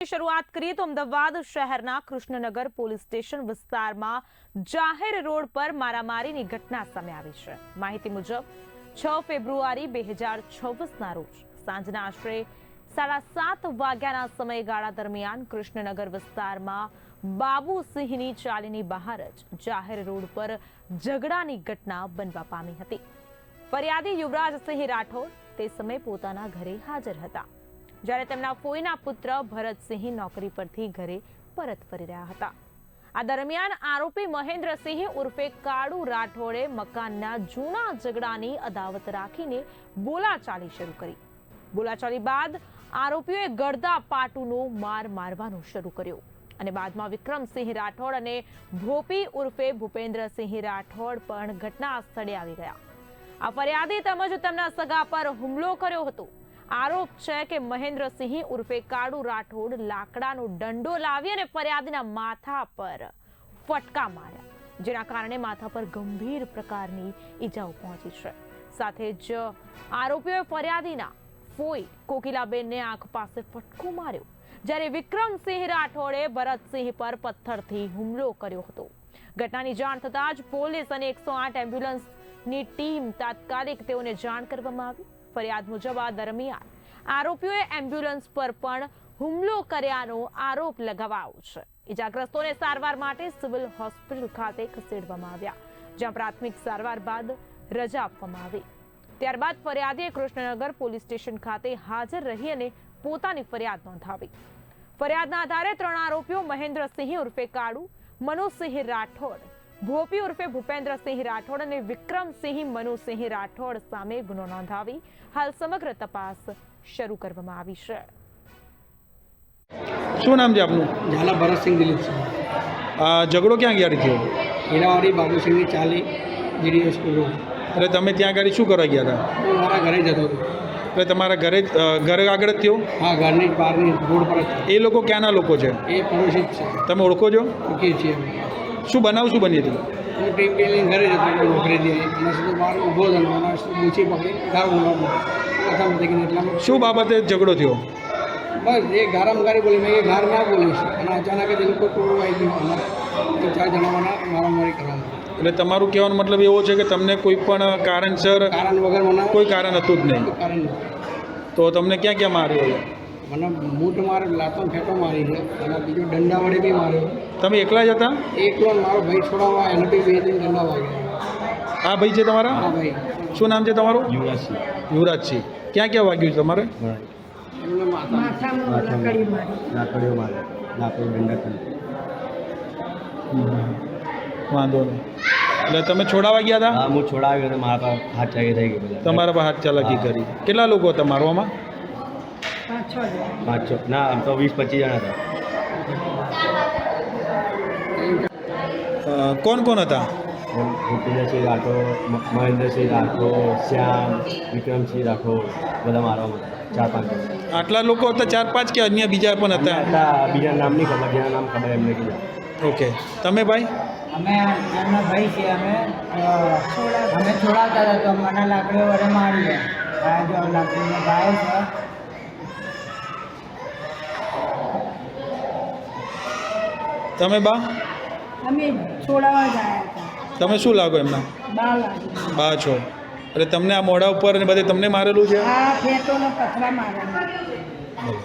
શરૂઆત કરીએ તો અમદાવાદ શહેરના કૃષ્ણનગર પોલીસ સ્ટેશન વિસ્તારમાં જાહેર રોડ પર મારામારીની ઘટના સામે આવી છે। માહિતી મુજબ 6 ફેબ્રુઆરી 2026ના રોજ સાંજના આશરે 7:30 વાગ્યાના સમયગાળા દરમિયાન કૃષ્ણનગર વિસ્તારમાં બાબુસિંહની ચાલીની બહાર જ જાહેર રોડ પર ઝઘડાની ઘટના બનવા પામી હતી। ફરિયાદી યુવરાજસિંહ રાઠોડ તે સમયે પોતાના ઘરે હાજર હતા, જ્યારે તેમના ફોઈના પુત્ર ભરતસિંહ નોકરી પરથી ઘરે પરત ફરી રહ્યા હતા। આ દરમિયાન આરોપી મહેન્દ્રસિંહ ઉર્ફે કાળુ રાઠોડે મકાનના જૂના ઝઘડાની અદાવત રાખીને બોલાચાલી શરૂ કરી। બોલાચાલી બાદ આરોપીઓએ ગળદા પાટુનો માર મારવાનું શરૂ કર્યો અને બાદમાં વિક્રમસિંહ રાઠોડ અને ભોપી ઉર્ફે ભૂપેન્દ્રસિંહ રાઠોડ પણ ઘટના સ્થળે આવી ગયા। આ ફરિયાદી તેમજ તેમના સગા પર હુમલો કર્યો હતો। આરોપ છે કે મહેન્દ્રસિંહ ઉર્ફે કાળુ રાઠોડ લાકડાનો દંડો લાવી અને ફરિયાદીના માથા પર ફટકા માર્યા, જેના કારણે માથા પર ગંભીર પ્રકારની ઈજાઓ પહોંચી છે। સાથે જ આરોપીઓએ ફરિયાદીના ફોઈ કોકિલાબેનને આંખ પાસે ફટકો માર્યો, જ્યારે વિક્રમસિંહ રાઠોડે ભરતસિંહ પર પથ્થરથી હુમલો કર્યો હતો। ઘટનાની જાણ થતાં જ પોલીસ અને 108 એમ્બ્યુલન્સની ટીમ તાત્કાલિક તેઓને જાણ કરવામાં આવી। ફરિયાદ મુજબ આ દરમિયાન આરોપીઓએ એમ્બ્યુલન્સ પર પણ હુમલો કર્યાનો આરોપ લગાવાયો છે। ઇજાગ્રસ્તોને સારવાર માટે સિવિલ હોસ્પિટલ ખાતે ખસેડવામાં આવ્યા, જ્યાં પ્રાથમિક સારવાર બાદ રજા આપવામાં આવી। ત્યારબાદ ફરિયાદીએ કૃષ્ણનગર પોલીસ સ્ટેશન ખાતે હાજર રહી અને પોતાની ફરિયાદ નોંધાવી। ફરિયાદના આધારે 3 આરોપીઓ મહેન્દ્રસિંહ ઉર્ફે કાળુ, મનુસિંહ રાઠોડ, ભોપી ઉર્ફે ભૂપેન્દ્રસિંહ રાઠોડ અને વિક્રમસિંહ મનુસિંહ રાઠોડ સામે ગુનો નોંધાવી હાલ સમગ્ર તપાસ શરૂ કરવામાં આવી છે। શું નામ છે આપનું? ઝાલા ભરતસિંહ દિલીપસિંહ। ઝઘડો ક્યાં ગયા થયો? હીરાવાડી બાબુસિંહની ચાલી જીડીએસ સ્કૂલ રોડ। એટલે તમે ત્યાં આગળ શું કરવા ગયા હતા? હું મારા ઘરે જતો હતો। એટલે તમારા ઘરે આગળ જ થયો? હા, ઘરની બહારની રોડ પર જ છે। એ લોકો ક્યાંના લોકો છે? એ પડોશી જ છે, તમે ઓળખો છો? ઓળખીએ છીએ અમે। શું બનાવ શું બની હતી? હું ટીમ લઈને ઘરે જતો હતો નોકરીથી, અને સીધો બહાર ઊભો હતો અને મૂછી પકડી ગાળ બોલવા પ્રથમ હતી એટલામાં શું બાબતે ઝઘડો થયો? બસ એ ગારામાં ગારી બોલી, મેં એ ગાર ના બોલીશ, અને અચાનક જ એ લોકો ટોળું આવી ગયું અને 4 જણાઓના મારામારી કરવામાં આવી। એટલે તમારું કહેવાનો મતલબ એવો છે કે તમને કોઈ પણ કારણસર કારણ વગર મને કોઈ કારણ હતું જ નહીં? કારણ નથી। તો તમને ક્યાં ક્યાં માર્યો? મને મૂઠ મારે લાતો ફેંકો મારી છે, અને બીજો દંડા વડે બી માર્યો। તમે એકલા જ હતા? એકલો મારો ભાઈ છોડાવવા એને બી 2-3 દંડા વાગ્યા। આ ભાઈ છે તમારા? હા ભાઈ। શું નામ છે તમારું? યુવરાજસિંહ। યુવરાજસિંહ। ક્યાં ક્યાં વાગ્યું છે તમારે? એમને માથામાં લાકડીઓ મારી, લાકડી દંડા કરી। વાંધો નહીં। એટલે તમે છોડાવવા ગયા હતા? હા, હું છોડાવ્યો તો મારા પર હાથ ચાલી થઈ ગયો। તમારા પર હાથ ચાલાકી કરી? કેટલા લોકો હતા મારવામાં? 5-6 ના, આમ તો 20-25 જણા હતા। કોણ કોણ હતા? ભૂપેન્દ્રસિંહ રાઠોડ, મહેન્દ્રસિંહ રાઠોડ, શ્યામ, વિક્રમસિંહ રાઠોડ, બધા મારવામાં 4-5 જણા। આટલા લોકો હતા? 4-5 કે અન્ય બીજા પણ હતા? બીજા નામ નહીં ખબર, જેના નામ ખબર એમને કીધા। ઓકે, તમે ભાઈ? અમે એમના ભાઈ છીએ। અમે છોડાવતા હતા તો મને લાકડીઓ વડે મારી ગયા। આ જો લાકડીનો ગાયો છે। તમે બા? અમે છોડાવવા ગયા હતા। તમે શું લાગો એમના? બા છો? એટલે તમને આ મોઢા ઉપર અને બધે તમને મારેલું છે? આ ફેટોનો પથરા મારેલા। બોલો।